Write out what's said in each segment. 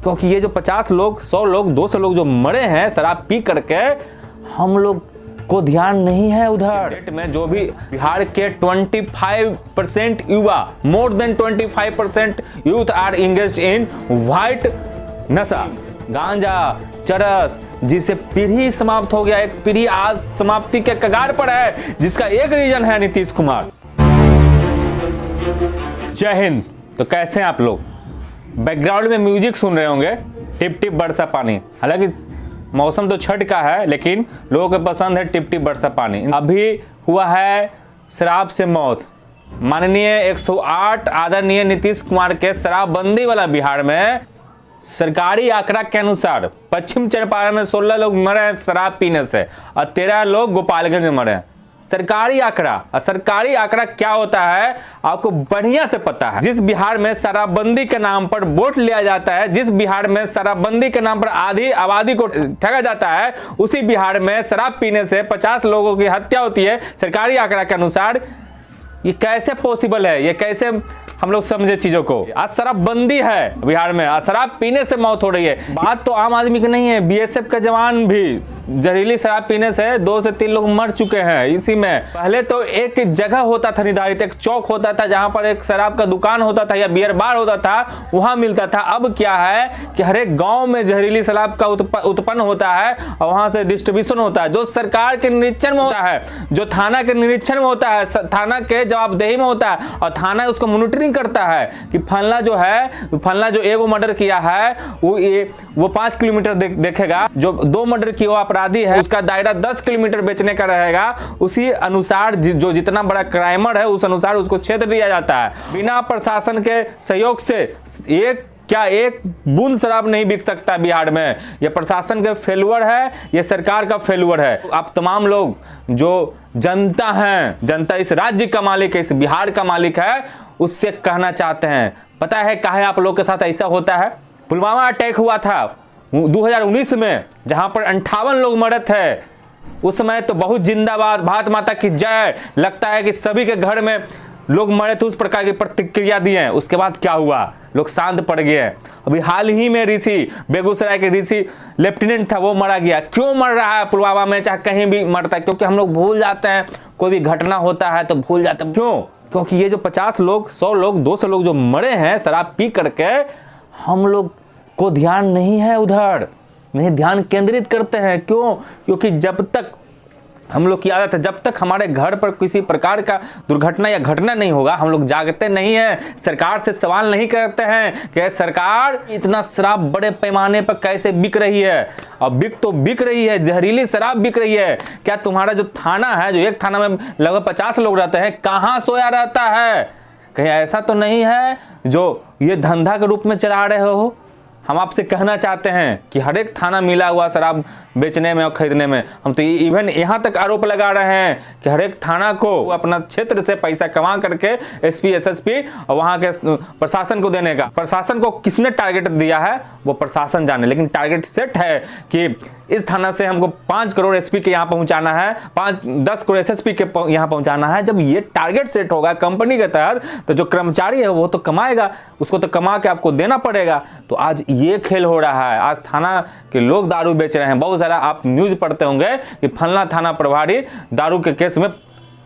क्योंकि ये जो 50 लोग, 100 लोग, 200 लोग जो मरे हैं शराब पी करके, हम लोग को ध्यान नहीं है उधर। डेट में जो भी बिहार के 25% युवा, more than 25% youth are engaged in white नशा, गांजा, चरस, जिससे पीढ़ी समाप्त हो गया। एक पीढ़ी आज समाप्ति के कगार पर है, जिसका एक रीजन है नीतीश कुमार। जय हिंद। तो कैसे हैं आप लोग? बैकग्राउंड में म्यूजिक सुन रहे होंगे, टिप टिप बरसा पानी। हालांकि मौसम तो छठ का है, लेकिन लोगों को पसंद है टिप टिप बरसा पानी। अभी हुआ है शराब से मौत। माननीय 108 आदरणीय नीतीश कुमार के शराबबंदी वाला बिहार में सरकारी आंकड़ा के अनुसार पश्चिम चंपारण में 16 लोग मरे हैं शराब पीने से और 13 लोग गोपालगंज में मरे हैं। सरकारी आंकड़ा। और सरकारी आंकड़ा क्या होता है आपको बढ़िया से पता है। जिस बिहार में शराबबंदी के नाम पर वोट लिया जाता है, जिस बिहार में शराबबंदी के नाम पर आधी आबादी को ठगा जाता है, उसी बिहार में शराब पीने से 50 लोगों की हत्या होती है सरकारी आंकड़ा के अनुसार। ये कैसे पॉसिबल है? ये कैसे हम लोग समझे चीजों को? आज शराबबंदी है बिहार में, आज शराब पीने से मौत हो रही है। बात तो आम आदमी की नहीं है, बीएसएफ का जवान भी जहरीली शराब पीने से 2 से 3 लोग मर चुके हैं इसी में। पहले तो एक जगह होता था निर्धारित, एक चौक होता था जहां पर एक शराब का दुकान होता था या बियर बार होता था, वहां मिलता था। अब क्या है कि हर एक गांव में जहरीली शराब का उत्पन्न होता है और वहां से डिस्ट्रीब्यूशन होता है, जो सरकार के निरीक्षण में होता है, जो थाना के निरीक्षण में होता है, थाना के जवाबदेही में होता है और थाना उसको मॉनिटरिंग करता है कि फलना जो है, फलना जो एगो मर्डर किया है वो 5 किलोमीटर देखेगा, जो 2 मर्डर किया अपराधी है उसका दायरा 10 किलोमीटर बेचने का रहेगा। उसी अनुसार जो जितना बड़ा क्राइमर है उस अनुसार उसको क्षेत्र दिया जाता है। बिना प्रशासन के सहयोग से एक बूंद शराब नहीं बिक सकता बिहार में। ये प्रशासन का फेल्यूर है, ये सरकार का फेल्यूर है। आप तमाम लोग जो जनता है, जनता इस राज्य का मालिक है, इस बिहार का मालिक है, उससे कहना चाहते हैं पता है काहे आप लोग के साथ ऐसा होता है? पुलवामा अटैक हुआ था 2019 में, जहां पर 58 लोग मरे थे। उस समय तो बहुत जिंदाबाद, भारत माता की जय, लगता है कि सभी के घर में लोग मरे तो उस प्रकार की प्रतिक्रिया दिए। उसके बाद क्या हुआ? लोग शांत पड़ गए। अभी हाल ही में ऋषि, बेगूसराय के ऋषि लेफ्टिनेंट था, वो मारा गया। क्यों मर रहा है पुलवामा में, चाहे कहीं भी मरता है? क्योंकि हम लोग भूल जाते हैं, कोई भी घटना होता है तो भूल जाते हैं। क्यों? क्योंकि ये जो 50 लोग, 100 लोग, 200 लोग जो मरे हैं शराब पी करके, हम लोग को ध्यान नहीं है उधर, नहीं ध्यान केंद्रित करते हैं। क्यों? क्योंकि जब तक हम लोग की आदत है, जब तक हमारे घर पर किसी प्रकार का दुर्घटना या घटना नहीं होगा हम लोग जागते नहीं हैं, सरकार से सवाल नहीं करते हैं कि सरकार इतना शराब बड़े पैमाने पर कैसे बिक रही है। और बिक रही है, जहरीली शराब बिक रही है। क्या तुम्हारा जो थाना है, जो एक थाना में लगभग 50 लोग रहते हैं, कहाँ सोया रहता है? कहीं ऐसा तो नहीं है जो ये धंधा के रूप में चला रहे हो? हम आपसे कहना चाहते हैं कि हर एक थाना मिला हुआ शराब बेचने में और खरीदने में। हम तो इवन यहाँ तक आरोप लगा रहे हैं कि हर एक थाना को अपना क्षेत्र से पैसा कमा करके एसपी, एसएसपी और वहाँ के प्रशासन को देने का। प्रशासन को किसने टारगेट दिया है वो प्रशासन जाने, लेकिन टारगेट सेट है कि इस थाना से हमको 5 करोड़ एसपी के यहाँ पहुँचाना है, 10 करोड़ एसएसपी के यहाँ पहुँचाना है। जब ये टारगेट सेट होगा कंपनी के तहत, तो जो कर्मचारी है वो तो कमाएगा, उसको तो कमा के आपको देना पड़ेगा। तो आज ये खेल हो रहा है। आज थाना के लोग दारू बेच रहे हैं। बहुत सारा आप न्यूज पढ़ते होंगे कि फलना थाना प्रभारी दारू के केस में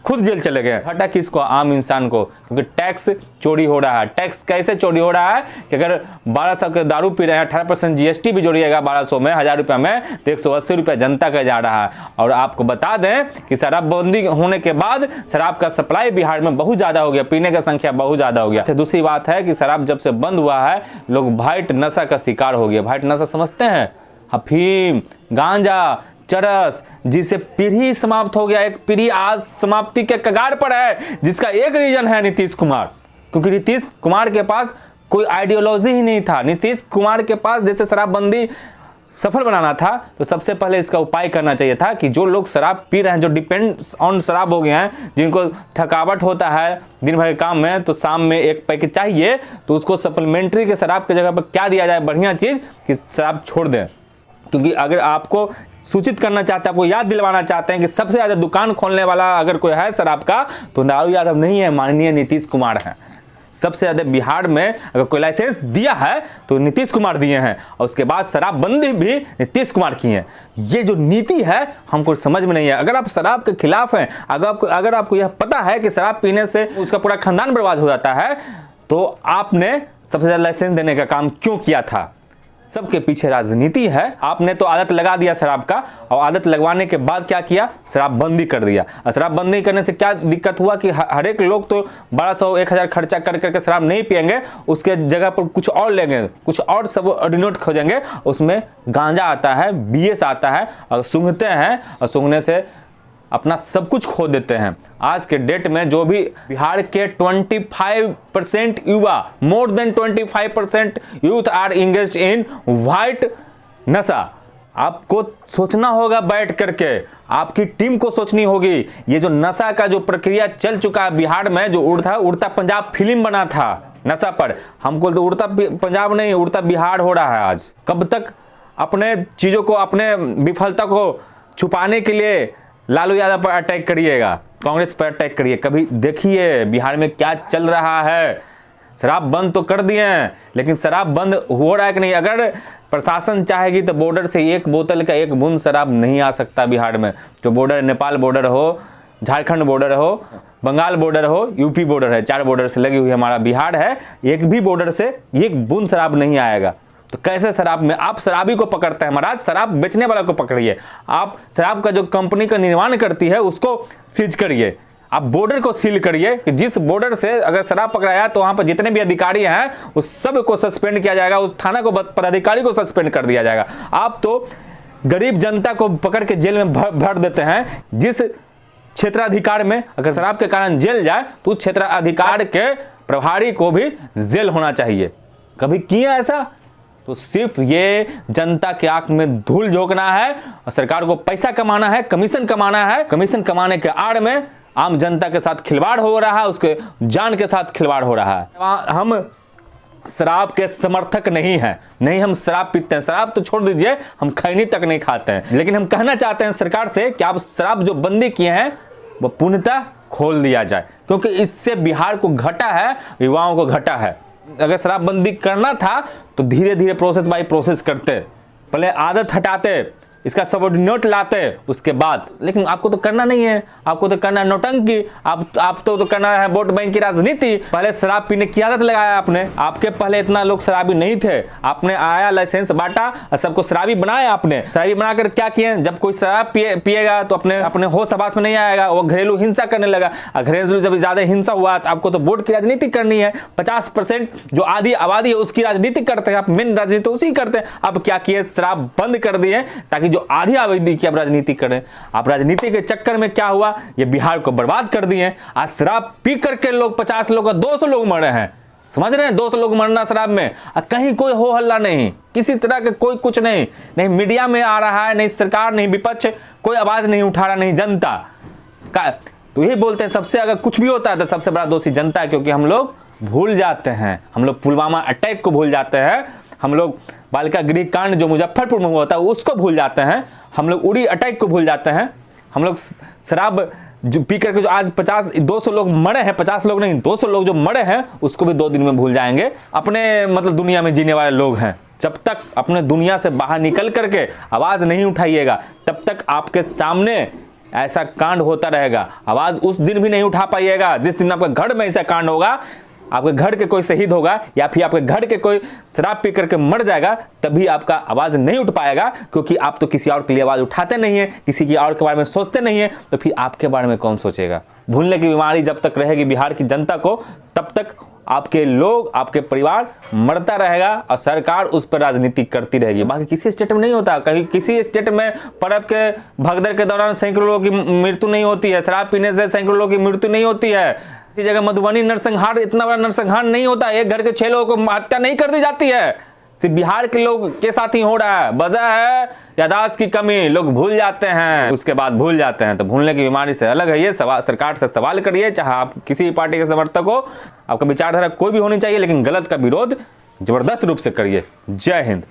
खुद जेल चले गए। घाटा किसको? आम इंसान को, क्योंकि टैक्स चोरी हो रहा है। टैक्स कैसे चोरी हो रहा है कि अगर 1200 के दारू पी रहे हैं, 18% जीएसटी भी जोड़िएगा 1200 में, 1000 रुपया में, तो 180 रुपया जनता का जा रहा है। और आपको बता दें कि शराबबंदी होने के बाद शराब का सप्लाई बिहार में बहुत ज्यादा हो गया, पीने का संख्या बहुत ज्यादा हो गया। दूसरी बात है कि शराब जब से बंद हुआ है, लोग व्हाइट नशा का शिकार हो गया। व्हाइट नशा समझते हैं? अफीम, गांजा, चरस, जिससे पीढ़ी समाप्त हो गया। एक पीढ़ी आज समाप्ति के कगार पर है, जिसका एक रीजन है नीतीश कुमार। क्योंकि नीतीश कुमार के पास कोई आइडियोलॉजी ही नहीं था। नीतीश कुमार के पास जैसे शराबबंदी सफल बनाना था, तो सबसे पहले इसका उपाय करना चाहिए था कि जो लोग शराब पी रहे हैं, जो डिपेंड्स ऑन शराब हो गए हैं, जिनको थकावट होता है दिन भर के काम में, तो शाम में एक पैकेट चाहिए, तो उसको सप्लीमेंट्री के शराब की जगह पर क्या दिया जाए? बढ़िया चीज कि शराब छोड़ दें। क्योंकि अगर आपको सूचित करना चाहते हैं, आपको याद दिलवाना चाहते हैं कि सबसे ज्यादा दुकान खोलने वाला अगर कोई है शराब का, तो लालू यादव नहीं है, माननीय नीतीश कुमार है। सबसे ज़्यादा बिहार में अगर कोई लाइसेंस दिया है तो नीतीश कुमार दिए हैं, और उसके बाद शराबबंदी भी नीतीश कुमार की है। ये जो नीति है हमको समझ में नहीं है। अगर आप शराब के खिलाफ हैं, अगर आपको यह पता है कि शराब पीने से उसका पूरा खानदान बर्बाद हो जाता है, तो आपने सबसे ज़्यादा लाइसेंस देने का काम क्यों किया था? सबके पीछे राजनीति है। आपने तो आदत लगा दिया शराब का, और आदत लगवाने के बाद क्या किया? शराबबंदी कर दिया। और शराबबंदी करने से क्या दिक्कत हुआ कि हर एक लोग तो 1200-1000 खर्चा कर करके शराब नहीं पिएंगे, उसके जगह पर कुछ और लेंगे, कुछ और सब ऑर्डिनोट खोजेंगे, उसमें गांजा आता है, बीएस आता है, और सूंघते हैं, और सूंघने से अपना सब कुछ खो देते हैं। आज के डेट में जो भी बिहार के 25% युवा, more than 25% youth are engaged in white नशा। आपको सोचना होगा बैठ करके, आपकी टीम को सोचनी होगी। ये जो नशा का जो प्रक्रिया चल चुका है बिहार में, जो उड़ता पंजाब फिल्म बना था नशा पर, हमको तो उड़ता पंजाब नहीं, उड़ता बिहार हो रहा है आज। कब तक अपने चीजों को, अपने विफलता को छुपाने के लिए लालू यादव पर अटैक करिएगा, कांग्रेस पर अटैक करिए? कभी देखिए बिहार में क्या चल रहा है। शराब बंद तो कर दिए हैं, लेकिन शराब बंद हो रहा है कि नहीं? अगर प्रशासन चाहेगी तो बॉर्डर से एक बोतल का एक बूंद शराब नहीं आ सकता बिहार में। जो बॉर्डर, नेपाल बॉर्डर हो, झारखंड बॉर्डर हो, बंगाल बॉर्डर हो, यूपी बॉर्डर है, 4 बॉर्डर से लगी हुई हमारा बिहार है। एक भी बॉर्डर से एक बूंद शराब नहीं आएगा। तो कैसे शराब में आप शराबी को पकड़ते हैं? महाराज शराब बेचने वाला को पकड़िए। आप शराब का जो कंपनी का निर्माण करती है उसको सीज करिए। आप बॉर्डर को सील करिए कि जिस बॉर्डर से अगर शराब पकड़ाया तो वहां पर जितने भी अधिकारी हैं उस सब को सस्पेंड किया जाएगा, उस थाना को, पदाधिकारी को सस्पेंड कर दिया जाएगा। आप तो गरीब जनता को पकड़ के जेल में भर देते हैं। जिस क्षेत्राधिकार में अगर शराब के कारण जेल जाए तो उस क्षेत्राधिकार के प्रभारी को भी जेल होना चाहिए। कभी किया ऐसा? तो सिर्फ ये जनता के आंख में धूल झोंकना है, और सरकार को पैसा कमाना है, कमीशन कमाना है। कमीशन कमाने के आड़ में आम जनता के साथ खिलवाड़ हो रहा है, उसके जान के साथ खिलवाड़ हो रहा है। हम शराब के समर्थक नहीं हैं, नहीं हम शराब पीते हैं, शराब तो छोड़ दीजिए, हम खैनी तक नहीं खाते हैं। लेकिन हम कहना चाहते हैं सरकार से कि आप शराब जो बंदी किए हैं वो पूर्णतः खोल दिया जाए, क्योंकि इससे बिहार को घटा है, युवाओं को घटा है। अगर शराबबंदी करना था तो धीरे धीरे प्रोसेस बाय प्रोसेस करते, पहले आदत हटाते, इसका सबऑर्डिनेट लाते उसके बाद। लेकिन आपको तो करना नहीं है, आपको तो करना है नौटंकी, आप तो करना है वोट बैंक की राजनीति। पहले शराब पीने की आदत लगाया आपने, आपके पहले इतना लोग शराबी नहीं थे, आपने आया लाइसेंस बांटा और सबको शराबी बनाया। आपने शराबी बनाकर क्या किए? जब कोई शराब पिएगा तो अपने होश आवास में नहीं आएगा, वो घरेलू हिंसा करने लगा। घरेलू जब ज्यादा हिंसा हुआ तो आपको तो वोट की राजनीति करनी है। 50% जो आधी आबादी है उसकी राजनीति करते हैं आप, मेन राजनीति उसी करते हैं। अब क्या किए? शराब बंद कर दिए ताकि जो आधी आबादी की आप राजनीति करें। आप राजनीति के चक्कर में क्या हुआ, ये बिहार को बर्बाद कर दिए। आज शराब पी करके लोग 50 लोग, 200 लोग मरे हैं, समझ रहे हैं? 200 लोग मरना शराब में, कहीं कोई हो हल्ला नहीं, किसी तरह के कोई कुछ नहीं, नहीं मीडिया में आ रहा है, नहीं सरकार, नहीं विपक्ष, कोई आवाज नहीं उठा रहा, नहीं जनता का। तो यही बोलते हैं सबसे अगर कुछ भी होता है तो सबसे बड़ा दोषी जनता है, क्योंकि हम लोग भूल जाते हैं, हम लोग पुलवामा अटैक को भूल जाते हैं, हम लोग बालिका गृह कांड जो मुजफ्फरपुर में हुआ था उसको भूल जाते हैं, हम लोग उड़ी अटैक को भूल जाते हैं, हम लोग शराब जो पी करके जो आज 200 लोग मरे हैं, 50 लोग नहीं 200 लोग जो मरे हैं उसको भी 2 दिन में भूल जाएंगे। अपने मतलब दुनिया में जीने वाले लोग हैं। जब तक अपने दुनिया से बाहर निकल करके आवाज नहीं उठाइएगा तब तक आपके सामने ऐसा कांड होता रहेगा। आवाज उस दिन भी नहीं उठा पाइएगा जिस दिन आपके घर में ऐसा कांड होगा, आपके घर के कोई शहीद होगा या फिर आपके घर के कोई शराब पी करके मर जाएगा, तभी आपका आवाज नहीं उठ पाएगा, क्योंकि आप तो किसी और के लिए आवाज उठाते नहीं है, किसी की और के बारे में सोचते नहीं है, तो फिर आपके बारे में कौन सोचेगा? भूलने की बीमारी जब तक रहेगी बिहार की जनता को, तब तक आपके लोग, आपके परिवार मरता रहेगा और सरकार उस पर राजनीति करती रहेगी। बाकी किसी स्टेट में नहीं होता। कहीं किसी स्टेट में पर्व के भगदड़ के दौरान सैकड़ों लोगों की मृत्यु नहीं होती है, शराब पीने से सैकड़ों लोगों की मृत्यु नहीं होती है। किसी जगह मधुबनी नरसंहार, इतना बड़ा नरसंहार नहीं होता, एक घर के 6 लोगों को हत्या नहीं कर दी जाती है। सिर्फ बिहार के लोग के साथ ही हो रहा है। वजह है यादाश्त की कमी, लोग भूल जाते हैं, उसके बाद भूल जाते हैं। तो भूलने की बीमारी से अलग है ये। सरकार से सवाल करिए, चाहे आप किसी पार्टी के समर्थक हो, आपका विचारधारा कोई भी होनी चाहिए, लेकिन गलत का विरोध जबरदस्त रूप से करिए। जय हिंद।